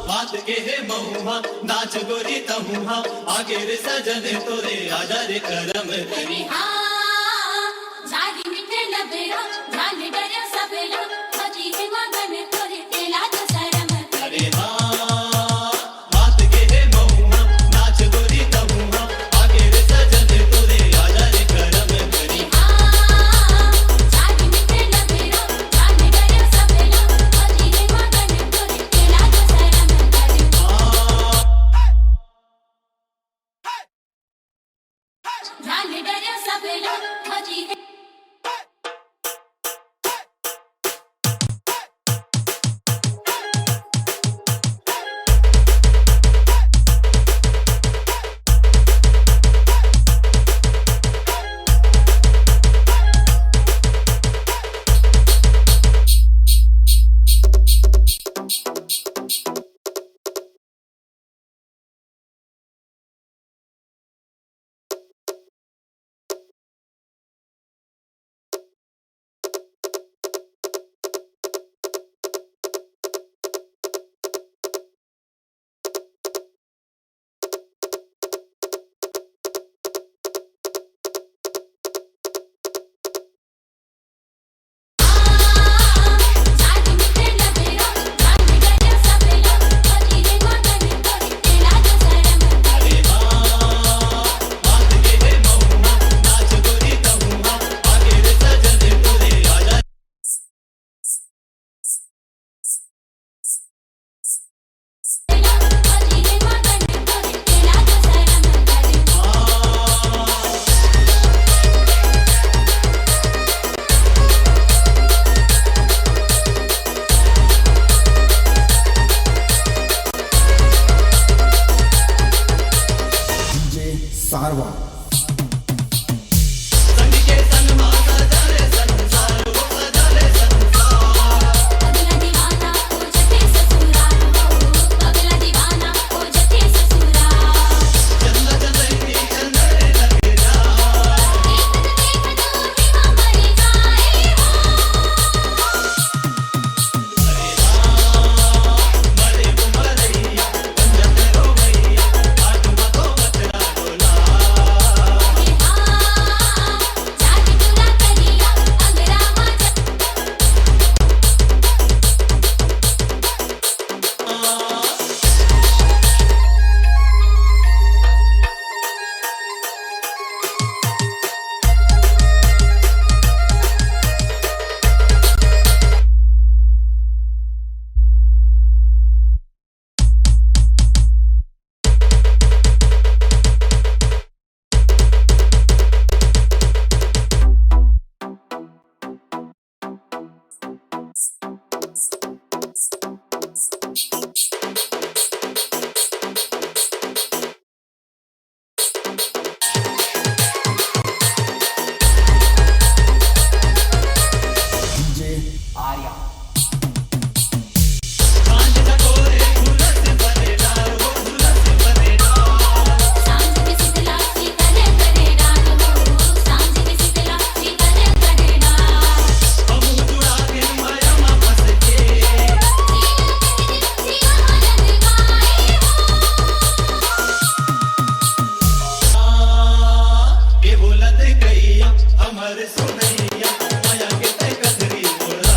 बात के है महुआ नाच गोरी तहुआ आगे रे सजन तोरे आजा रे करम करी जागी मिठे लबेरा जान डरे सबेला सजी है मगन तोरे तेला जो शरम अरे बात के है महुआ नाच गोरी तहुआ आगे रे सजन तोरे आजा रे करम करी जागी मिठे लबेरा जान डरे सबेला सजी है मगन तोरे तेला जो शरम करी जान डरे सबेला सजी है जागी मिठे लबेरा जान डरे सबेला सजी है मगन तोरे तेला जो शरम करी बात के है महुआ नाच गोरी तहुआ आगे रे सजन तोरे आजा सजी है मगन तोरे तेला जो शरम करी डीजे सारवा संग के संग माता जाले संसार वो सजाले संसार अगला दीवाना हो जते ससुराल हो अगला दीवाना हो जते ससुराल चंद चंदनी चंदरे लगे जा देख दो हिमा मरी जाए हो मरे वो मरैया पंजत रो भैया आठ मतो मचरा डोला जागी तुरा करिया अंगरामा डीजे आर्या सांझ टकोरे झुलस बनेदार वो झुलस बनेदार सांझ के शीतला सी करे करे डाल हो सांझ के शीतला सी करे करे डाल हम जुड़ा के माया में फंस के जिया आनंद गाए हो ये बोलत गैया हमर सुनैया माया के ते कथरी बोला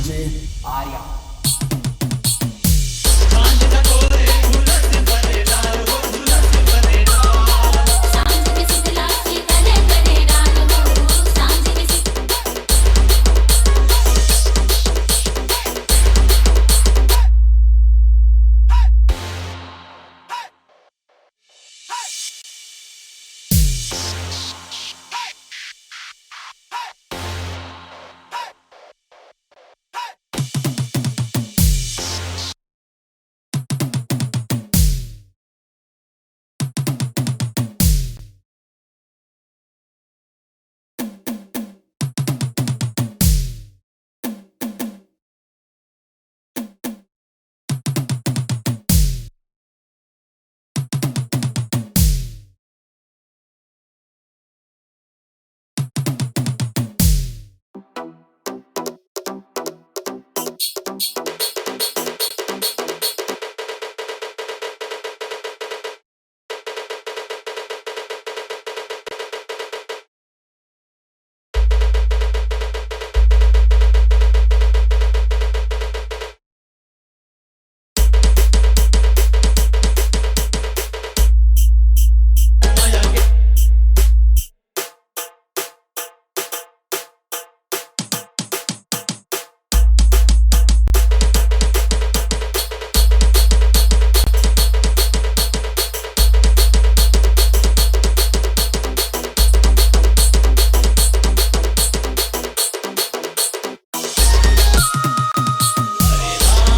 डीजे आर्या सांझ टकोरे झुलस भरे डाल हो झुलस भरे डाल सांझ के शीतला शीतले करे डाल हो सांझ के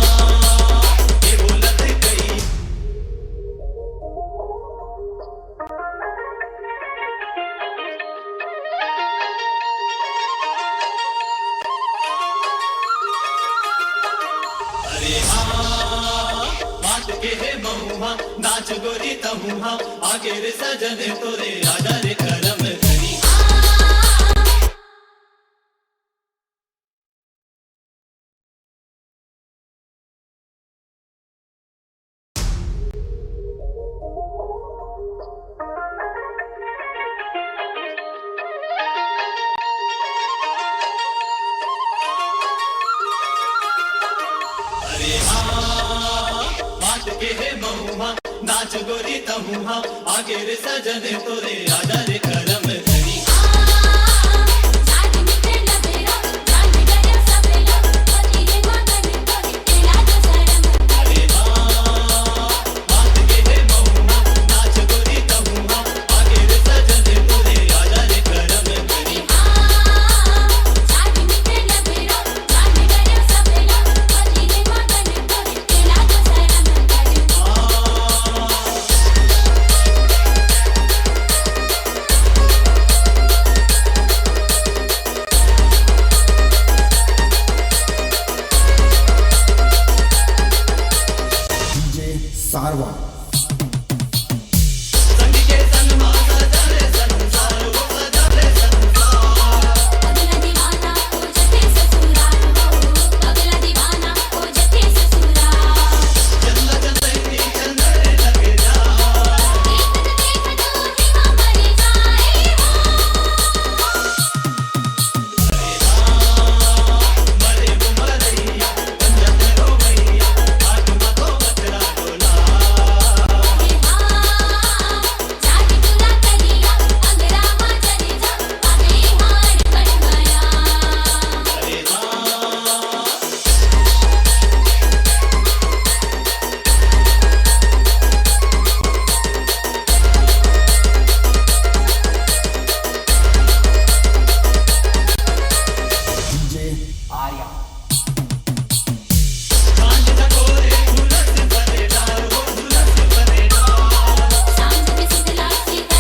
ये बोलत गई अरे हाँ बात के है महुआ नाच गोरी तहुआ आगे रे सजन तोरे आजा रे करम करी अरे हाँ बात के है महुआ नाच गोरी तहुआ आगे रे सजन तोरे आजा रे कर